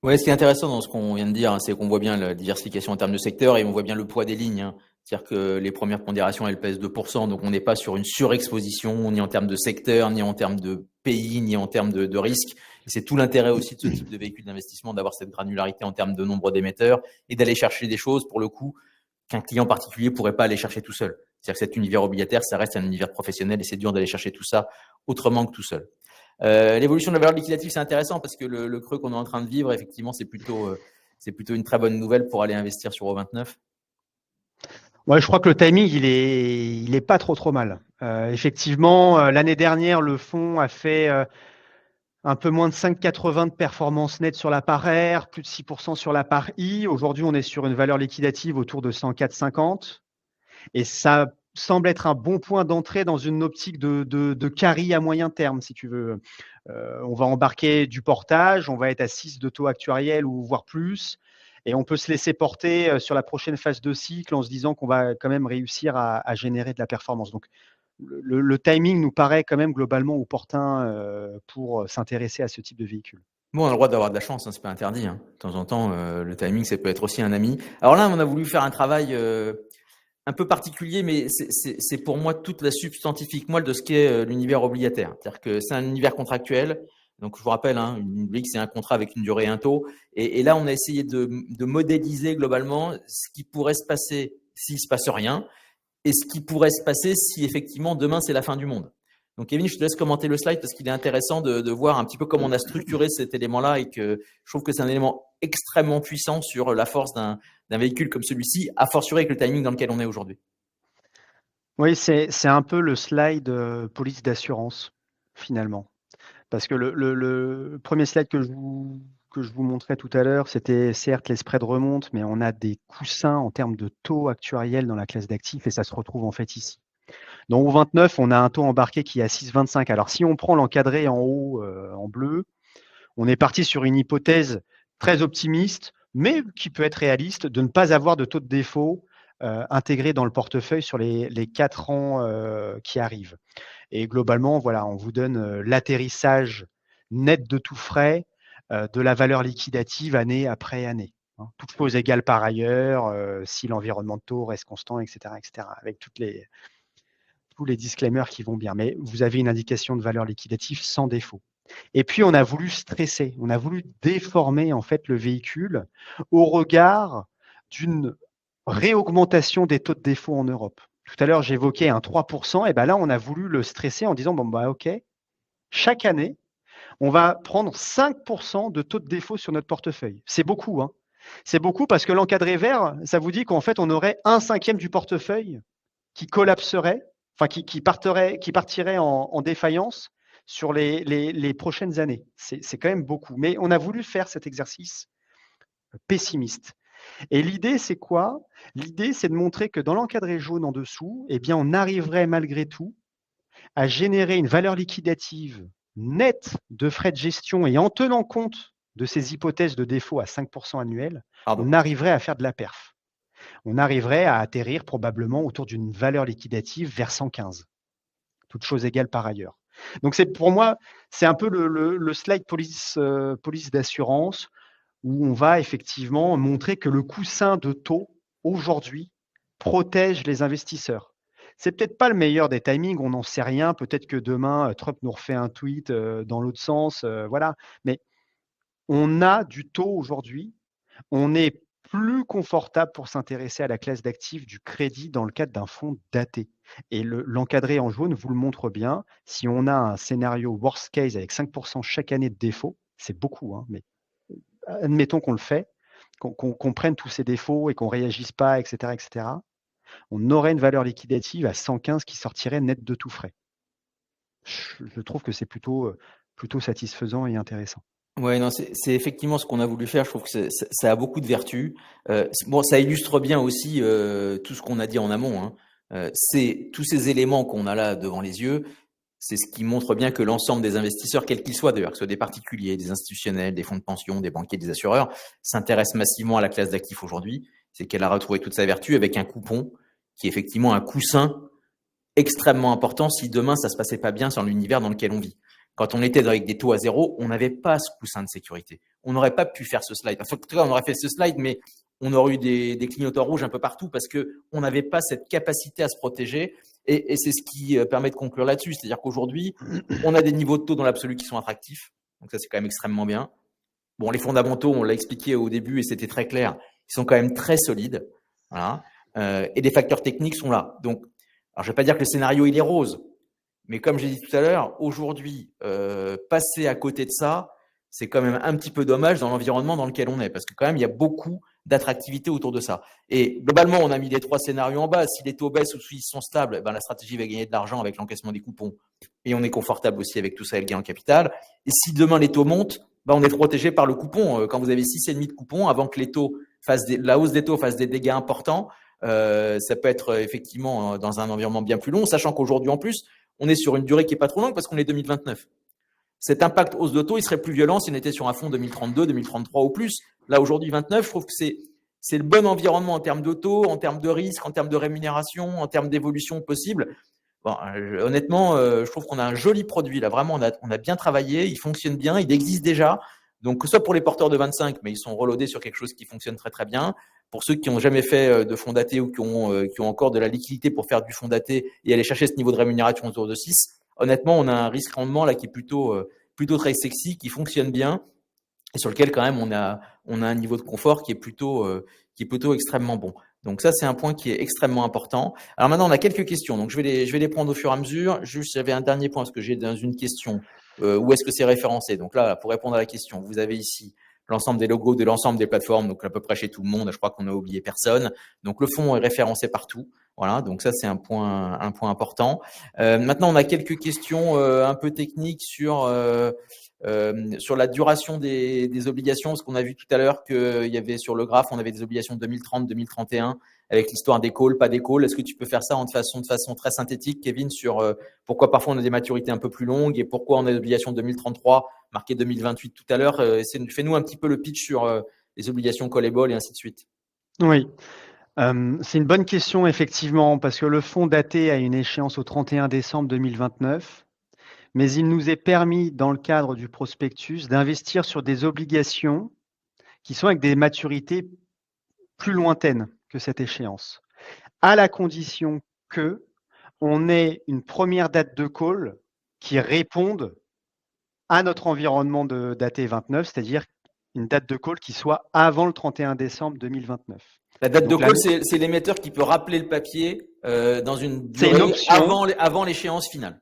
Ouais, ce qui est intéressant dans ce qu'on vient de dire, c'est qu'on voit bien la diversification en termes de secteur et on voit bien le poids des lignes. C'est-à-dire que les premières pondérations, elles pèsent 2%, donc on n'est pas sur une surexposition, ni en termes de secteur, ni en termes de pays, ni en termes de risque. Et c'est tout l'intérêt aussi de ce type de véhicule d'investissement, d'avoir cette granularité en termes de nombre d'émetteurs et d'aller chercher des choses, pour le coup, qu'un client particulier pourrait pas aller chercher tout seul. C'est-à-dire que cet univers obligataire, ça reste un univers professionnel et c'est dur d'aller chercher tout ça autrement que tout seul. L'évolution de la valeur liquidative, c'est intéressant parce que le creux qu'on est en train de vivre, effectivement, c'est plutôt une très bonne nouvelle pour aller investir sur O29. Ouais, je crois que le timing, il est pas trop mal. Effectivement, l'année dernière, le fonds a fait un peu moins de 5,80 de performance nette sur la part R, plus de 6% sur la part I. Aujourd'hui, on est sur une valeur liquidative autour de 104,50. Et ça semble être un bon point d'entrée dans une optique de carry à moyen terme, si tu veux. On va embarquer du portage, on va être à 6 de taux actuariel ou voire plus. Et on peut se laisser porter sur la prochaine phase de cycle en se disant qu'on va quand même réussir à générer de la performance. Donc, le timing nous paraît quand même globalement opportun pour s'intéresser à ce type de véhicule. Bon, on a le droit d'avoir de la chance, hein, c'est pas interdit. Hein. De temps en temps, le timing, ça peut être aussi un ami. Alors là, on a voulu faire un travail un peu particulier, mais c'est pour moi toute la substantifique moelle de ce qu'est l'univers obligataire. C'est-à-dire que c'est un univers contractuel. Donc, je vous rappelle, hein, une brique, c'est un contrat avec une durée et un taux. Et là, on a essayé de modéliser globalement ce qui pourrait se passer s'il se passe rien et ce qui pourrait se passer si effectivement demain, c'est la fin du monde. Donc, Kevin, je te laisse commenter le slide parce qu'il est intéressant de voir un petit peu comment on a structuré cet élément-là et que je trouve que c'est un élément extrêmement puissant sur la force d'un véhicule comme celui-ci, a fortiori avec le timing dans lequel on est aujourd'hui. Oui, c'est un peu le slide police d'assurance, finalement. Parce que le premier slide que je vous montrais tout à l'heure, c'était certes les spreads remontent, mais on a des coussins en termes de taux actuariels dans la classe d'actifs et ça se retrouve en fait ici. Dans O29, on a un taux embarqué qui est à 6,25. Alors si on prend l'encadré en haut en bleu, on est parti sur une hypothèse très optimiste, mais qui peut être réaliste, de ne pas avoir de taux de défaut intégré dans le portefeuille sur les 4 ans qui arrivent. Et globalement, voilà, on vous donne l'atterrissage net de tout frais de la valeur liquidative année après année. Hein. Toutes choses égales par ailleurs, si l'environnement de taux reste constant, etc., avec tous les disclaimers qui vont bien. Mais vous avez une indication de valeur liquidative sans défaut. Et puis, on a voulu stresser, on a voulu déformer en fait le véhicule au regard d'une réaugmentation des taux de défaut en Europe. Tout à l'heure, j'évoquais un 3%, et ben là, on a voulu le stresser en disant, bon, bah, OK, chaque année, on va prendre 5% de taux de défaut sur notre portefeuille. C'est beaucoup, hein. C'est beaucoup parce que l'encadré vert, ça vous dit qu'en fait, on aurait 1/5 du portefeuille qui collapserait, enfin, qui partirait en défaillance sur les prochaines années. C'est quand même beaucoup. Mais on a voulu faire cet exercice pessimiste. Et l'idée, c'est quoi? L'idée, c'est de montrer que dans l'encadré jaune en dessous, eh bien, on arriverait malgré tout à générer une valeur liquidative nette de frais de gestion et en tenant compte de ces hypothèses de défaut à 5% annuel, on arriverait à faire de la perf. On arriverait à atterrir probablement autour d'une valeur liquidative vers 115, toutes choses égales par ailleurs. Donc pour moi, c'est un peu le slide police d'assurance où on va effectivement montrer que le coussin de taux, aujourd'hui, protège les investisseurs. C'est peut-être pas le meilleur des timings, on n'en sait rien. Peut-être que demain, Trump nous refait un tweet dans l'autre sens, voilà. Mais on a du taux aujourd'hui. On est plus confortable pour s'intéresser à la classe d'actifs du crédit dans le cadre d'un fonds daté. Et l'encadré en jaune vous le montre bien. Si on a un scénario worst case avec 5% chaque année de défaut, c'est beaucoup, hein, mais admettons qu'on le fait, qu'on prenne tous ces défauts et qu'on ne réagisse pas, etc., on aurait une valeur liquidative à 115 qui sortirait net de tout frais. Je trouve que c'est plutôt satisfaisant et intéressant. Ouais, non, c'est effectivement ce qu'on a voulu faire. Je trouve que ça a beaucoup de vertus. Bon, ça illustre bien aussi tout ce qu'on a dit en amont. Hein. C'est tous ces éléments qu'on a là devant les yeux. C'est ce qui montre bien que l'ensemble des investisseurs, quels qu'ils soient d'ailleurs, que ce soit des particuliers, des institutionnels, des fonds de pension, des banquiers, des assureurs, s'intéressent massivement à la classe d'actifs aujourd'hui. C'est qu'elle a retrouvé toute sa vertu avec un coupon qui est effectivement un coussin extrêmement important si demain ça se passait pas bien sur l'univers dans lequel on vit. Quand on était avec des taux à zéro, on n'avait pas ce coussin de sécurité. On n'aurait pas pu faire ce slide. Enfin, en tout cas, on aurait fait ce slide, mais on aurait eu des clignotants rouges un peu partout parce qu'on n'avait pas cette capacité à se protéger. Et c'est ce qui permet de conclure là-dessus. C'est-à-dire qu'aujourd'hui, on a des niveaux de taux dans l'absolu qui sont attractifs. Donc ça, c'est quand même extrêmement bien. Bon, les fondamentaux, on l'a expliqué au début et c'était très clair, ils sont quand même très solides. Voilà. Et les facteurs techniques sont là. Donc, alors je ne vais pas dire que le scénario, il est rose. Mais comme j'ai dit tout à l'heure, aujourd'hui, passer à côté de ça, c'est quand même un petit peu dommage dans l'environnement dans lequel on est. Parce que quand même, il y a beaucoup d'attractivité autour de ça. Et globalement, on a mis les 3 scénarios en bas. Si les taux baissent ou s'ils sont stables, ben, la stratégie va gagner de l'argent avec l'encaissement des coupons. Et on est confortable aussi avec tout ça et le gain en capital. Et si demain les taux montent, ben, on est protégé par le coupon. Quand vous avez 6,5 de coupons, avant que les taux la hausse des taux fasse des dégâts importants, ça peut être effectivement dans un environnement bien plus long, sachant qu'aujourd'hui en plus, on est sur une durée qui n'est pas trop longue parce qu'on est 2029. Cet impact hausse de taux, il serait plus violent si on était sur un fonds 2032, 2033 ou plus. Là, aujourd'hui, 29, je trouve que c'est le bon environnement en termes de taux, en termes de risque, en termes de rémunération, en termes d'évolution possible. Bon, honnêtement, je trouve qu'on a un joli produit là. Vraiment, on a bien travaillé, il fonctionne bien, il existe déjà. Donc, que ce soit pour les porteurs de 25, mais ils sont reloadés sur quelque chose qui fonctionne très très bien. Pour ceux qui n'ont jamais fait de fonds datés ou qui ont encore de la liquidité pour faire du fonds daté et aller chercher ce niveau de rémunération autour de 6, honnêtement, on a un risque-rendement là qui est plutôt très sexy, qui fonctionne bien et sur lequel quand même on a un niveau de confort qui est plutôt extrêmement bon. Donc ça, c'est un point qui est extrêmement important. Alors maintenant, on a quelques questions. Donc je vais les prendre au fur et à mesure. Juste, j'avais un dernier point parce que j'ai dans une question où est-ce que c'est référencé. Donc là, pour répondre à la question, vous avez ici l'ensemble des logos de l'ensemble des plateformes, donc à peu près chez tout le monde. Je crois qu'on n'a oublié personne. Donc le fonds est référencé partout. Voilà, donc ça c'est un point important. Maintenant, on a quelques questions un peu techniques sur la duration des obligations, parce qu'on a vu tout à l'heure qu'il y avait sur le graphe, on avait des obligations 2030, 2031, avec l'histoire des calls, pas des calls. Est-ce que tu peux faire ça de façon très synthétique, Kevin, sur pourquoi parfois on a des maturités un peu plus longues et pourquoi on a des obligations 2033 marquées 2028 tout à l'heure. Fais-nous un petit peu le pitch sur les obligations callable et ainsi de suite. Oui, c'est une bonne question effectivement, parce que le fonds daté a une échéance au 31 décembre 2029, mais il nous est permis, dans le cadre du prospectus, d'investir sur des obligations qui sont avec des maturités plus lointaines que cette échéance, à la condition que on ait une première date de call qui réponde à notre environnement de daté 29, c'est-à-dire une date de call qui soit avant le 31 décembre 2029. La date de Donc, call, c'est l'émetteur qui peut rappeler le papier dans une c'est une durée option. avant l'échéance finale.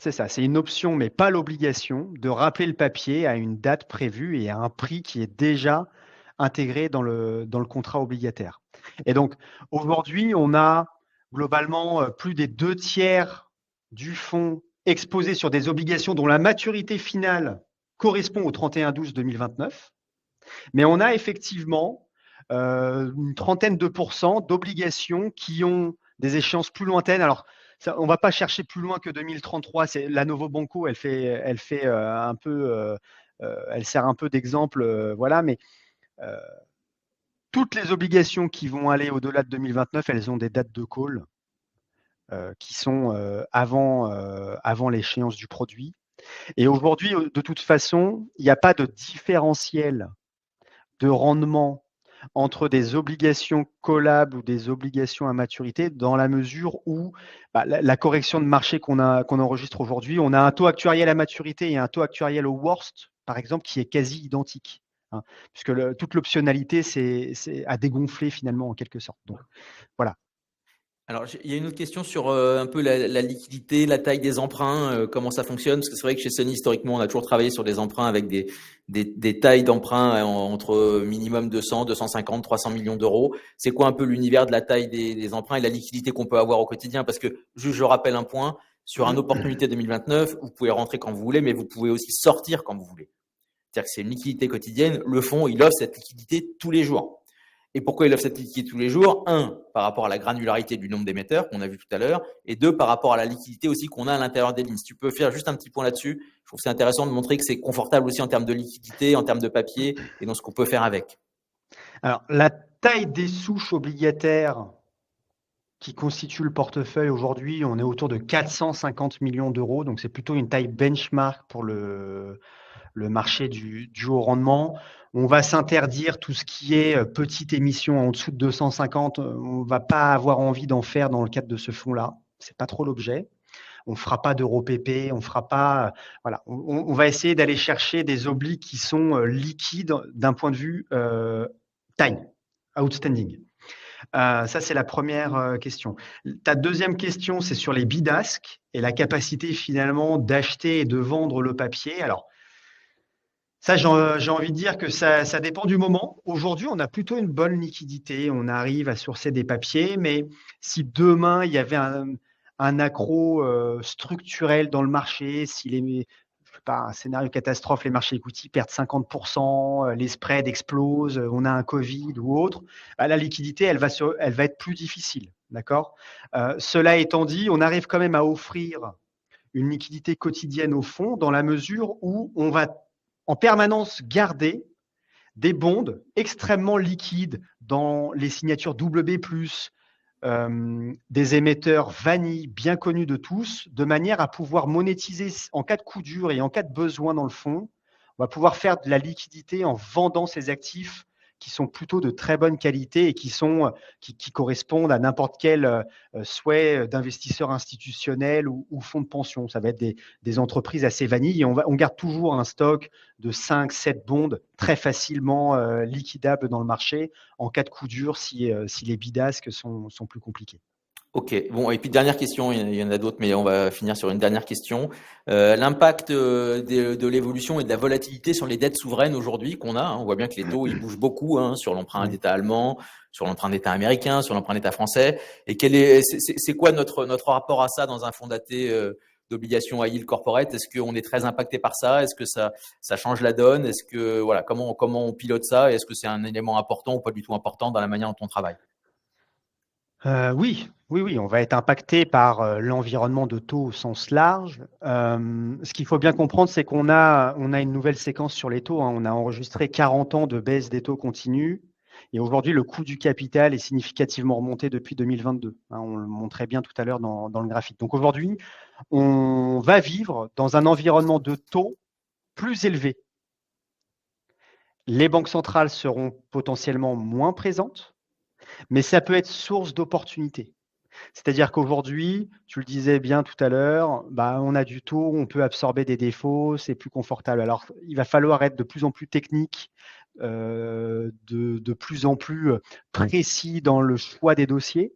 C'est ça, c'est une option, mais pas l'obligation de rappeler le papier à une date prévue et à un prix qui est déjà intégré dans le contrat obligataire. Et donc, aujourd'hui, on a globalement plus des 2/3 du fonds exposé sur des obligations dont la maturité finale correspond au 31/12/2029. Mais on a effectivement une trentaine de pourcents d'obligations qui ont des échéances plus lointaines. Alors, ça, on ne va pas chercher plus loin que 2033. C'est la Novo Banco, elle fait un peu, elle sert un peu d'exemple, voilà. Mais toutes les obligations qui vont aller au-delà de 2029, elles ont des dates de call qui sont avant l'échéance du produit. Et aujourd'hui, de toute façon, il n'y a pas de différentiel de rendement entre des obligations callables ou des obligations à maturité, dans la mesure où la correction de marché qu'on enregistre aujourd'hui, on a un taux actuariel à maturité et un taux actuariel au worst, par exemple, qui est quasi identique, hein, puisque toute l'optionnalité c'est à dégonfler finalement en quelque sorte. Donc voilà. Alors, il y a une autre question sur un peu la liquidité, la taille des emprunts, comment ça fonctionne. Parce que c'est vrai que chez Sony, historiquement, on a toujours travaillé sur des emprunts avec des tailles d'emprunts entre minimum 200, 250, 300 millions d'euros. C'est quoi un peu l'univers de la taille des emprunts et la liquidité qu'on peut avoir au quotidien? Parce que, juste, je rappelle un point, sur un opportunité 2029, vous pouvez rentrer quand vous voulez, mais vous pouvez aussi sortir quand vous voulez. C'est-à-dire que c'est une liquidité quotidienne. Le fonds, il offre cette liquidité tous les jours. Et pourquoi il offre cette liquidité tous les jours? Un, par rapport à la granularité du nombre d'émetteurs qu'on a vu tout à l'heure, et deux, par rapport à la liquidité aussi qu'on a à l'intérieur des lignes. Si tu peux faire juste un petit point là-dessus, je trouve que c'est intéressant de montrer que c'est confortable aussi en termes de liquidité, en termes de papier, et dans ce qu'on peut faire avec. Alors, la taille des souches obligataires qui constituent le portefeuille aujourd'hui, on est autour de 450 millions d'euros, donc c'est plutôt une taille benchmark pour le marché du haut rendement. On va s'interdire tout ce qui est petite émission en dessous de 250. On ne va pas avoir envie d'en faire dans le cadre de ce fonds-là. Ce n'est pas trop l'objet. On ne fera pas d'euro PP, on fera pas. Voilà, on va essayer d'aller chercher des obliques qui sont liquides d'un point de vue taille, outstanding. Ça, c'est la première question. Ta deuxième question, c'est sur les bid-ask et la capacité finalement d'acheter et de vendre le papier. Alors, ça, j'ai envie de dire que ça dépend du moment. Aujourd'hui, on a plutôt une bonne liquidité. On arrive à sourcer des papiers, mais si demain, il y avait un accro structurel dans le marché, si je sais pas, un scénario catastrophe, les marchés equity perdent 50%, les spreads explosent, on a un Covid ou autre, la liquidité, elle va être plus difficile. D'accord ? Cela étant dit, on arrive quand même à offrir une liquidité quotidienne au fond dans la mesure où on va en permanence garder des bonds extrêmement liquides dans les signatures WB+, des émetteurs vanille bien connus de tous, de manière à pouvoir monétiser en cas de coup dur et en cas de besoin dans le fond. On va pouvoir faire de la liquidité en vendant ces actifs qui sont plutôt de très bonne qualité et qui correspondent à n'importe quel souhait d'investisseurs institutionnels ou fonds de pension. Ça va être des entreprises assez vanille et on garde toujours un stock de 5-7 bonds très facilement liquidables dans le marché en cas de coup dur si les bid-ask sont plus compliqués. Ok, bon, et puis dernière question, il y en a d'autres, mais on va finir sur une dernière question. L'impact de l'évolution et de la volatilité sur les dettes souveraines aujourd'hui qu'on a, hein, on voit bien que les taux ils bougent beaucoup hein, sur l'emprunt d'État allemand, sur l'emprunt d'État américain, sur l'emprunt d'État français. Et c'est quoi notre rapport à ça dans un fonds daté d'obligations high yield corporate? Est-ce qu'on est très impacté par ça? Est-ce que ça change la donne? Est-ce que voilà, comment on pilote ça? Est-ce que c'est un élément important ou pas du tout important dans la manière dont on travaille? Oui, on va être impacté par l'environnement de taux au sens large. Ce qu'il faut bien comprendre, c'est qu'on a une nouvelle séquence sur les taux, hein. On a enregistré 40 ans de baisse des taux continus. Et aujourd'hui, le coût du capital est significativement remonté depuis 2022. Hein, on le montrait bien tout à l'heure dans le graphique. Donc aujourd'hui, on va vivre dans un environnement de taux plus élevé. Les banques centrales seront potentiellement moins présentes, mais ça peut être source d'opportunités. C'est-à-dire qu'aujourd'hui, tu le disais bien tout à l'heure, on a du taux, on peut absorber des défauts, c'est plus confortable. Alors, il va falloir être de plus en plus technique, de plus en plus précis dans le choix des dossiers,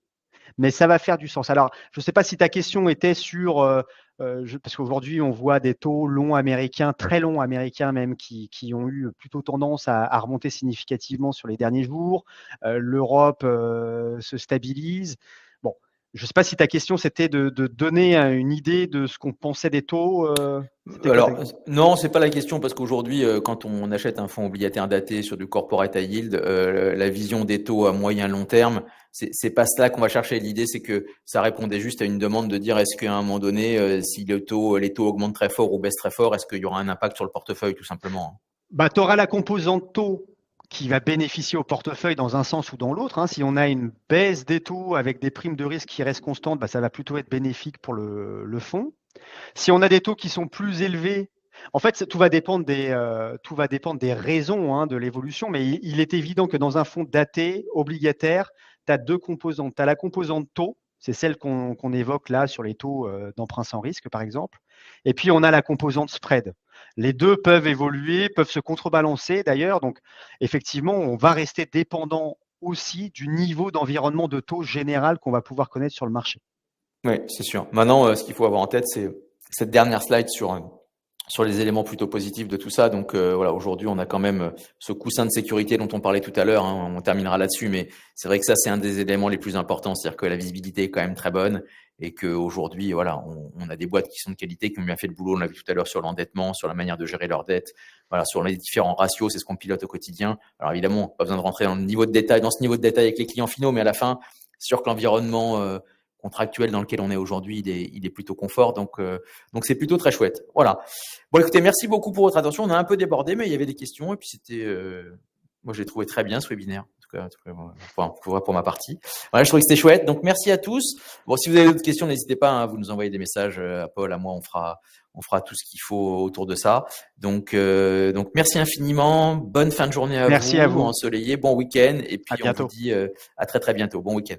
mais ça va faire du sens. Alors, je ne sais pas si ta question était sur, parce qu'aujourd'hui, on voit des taux longs américains, très longs américains même, qui ont eu plutôt tendance à remonter significativement sur les derniers jours. L'Europe se stabilise. Bon, je ne sais pas si ta question, c'était de donner une idée de ce qu'on pensait des taux. Alors, non, c'est pas la question parce qu'aujourd'hui, quand on achète un fonds obligataire daté sur du corporate high yield, la vision des taux à moyen long terme, c'est pas cela qu'on va chercher. L'idée, c'est que ça répondait juste à une demande de dire est-ce qu'à un moment donné, si les taux augmentent très fort ou baissent très fort, est-ce qu'il y aura un impact sur le portefeuille tout simplement? Tu auras la composante taux qui va bénéficier au portefeuille dans un sens ou dans l'autre. Hein. Si on a une baisse des taux avec des primes de risque qui restent constantes, ça va plutôt être bénéfique pour le fonds. Si on a des taux qui sont plus élevés, en fait, tout va dépendre des raisons hein, de l'évolution, mais il est évident que dans un fonds daté obligataire, tu as deux composantes. Tu as la composante taux, c'est celle qu'on évoque là sur les taux d'emprunt sans risque, par exemple. Et puis, on a la composante spread. Les deux peuvent évoluer, peuvent se contrebalancer d'ailleurs. Donc, effectivement, on va rester dépendant aussi du niveau d'environnement de taux général qu'on va pouvoir connaître sur le marché. Oui, c'est sûr. Maintenant, ce qu'il faut avoir en tête, c'est cette dernière slide sur les éléments plutôt positifs de tout ça. Donc voilà, aujourd'hui, on a quand même ce coussin de sécurité dont on parlait tout à l'heure. Hein, on terminera là-dessus, mais c'est vrai que ça, c'est un des éléments les plus importants. C'est-à-dire que la visibilité est quand même très bonne et qu'aujourd'hui, voilà, on a des boîtes qui sont de qualité, qui ont bien fait le boulot. On l'a vu tout à l'heure sur l'endettement, sur la manière de gérer leurs dettes, voilà, sur les différents ratios. C'est ce qu'on pilote au quotidien. Alors évidemment, pas besoin de rentrer dans ce niveau de détail avec les clients finaux, mais à la fin, c'est sûr que l'environnement contractuel dans lequel on est aujourd'hui, il est plutôt confort. Donc c'est plutôt très chouette. Voilà. Bon, écoutez, merci beaucoup pour votre attention. On a un peu débordé, mais il y avait des questions et puis c'était, moi, j'ai trouvé très bien ce webinaire. En tout cas, pour ma partie. Voilà, je trouvais que c'était chouette. Donc, merci à tous. Bon, si vous avez d'autres questions, n'hésitez pas, hein, vous nous envoyez des messages à Paul, à moi, on fera tout ce qu'il faut autour de ça. Donc merci infiniment. Bonne fin de journée à vous ensoleillé. Bon week-end. Et puis, on vous dit à très, très bientôt. Bon week-end.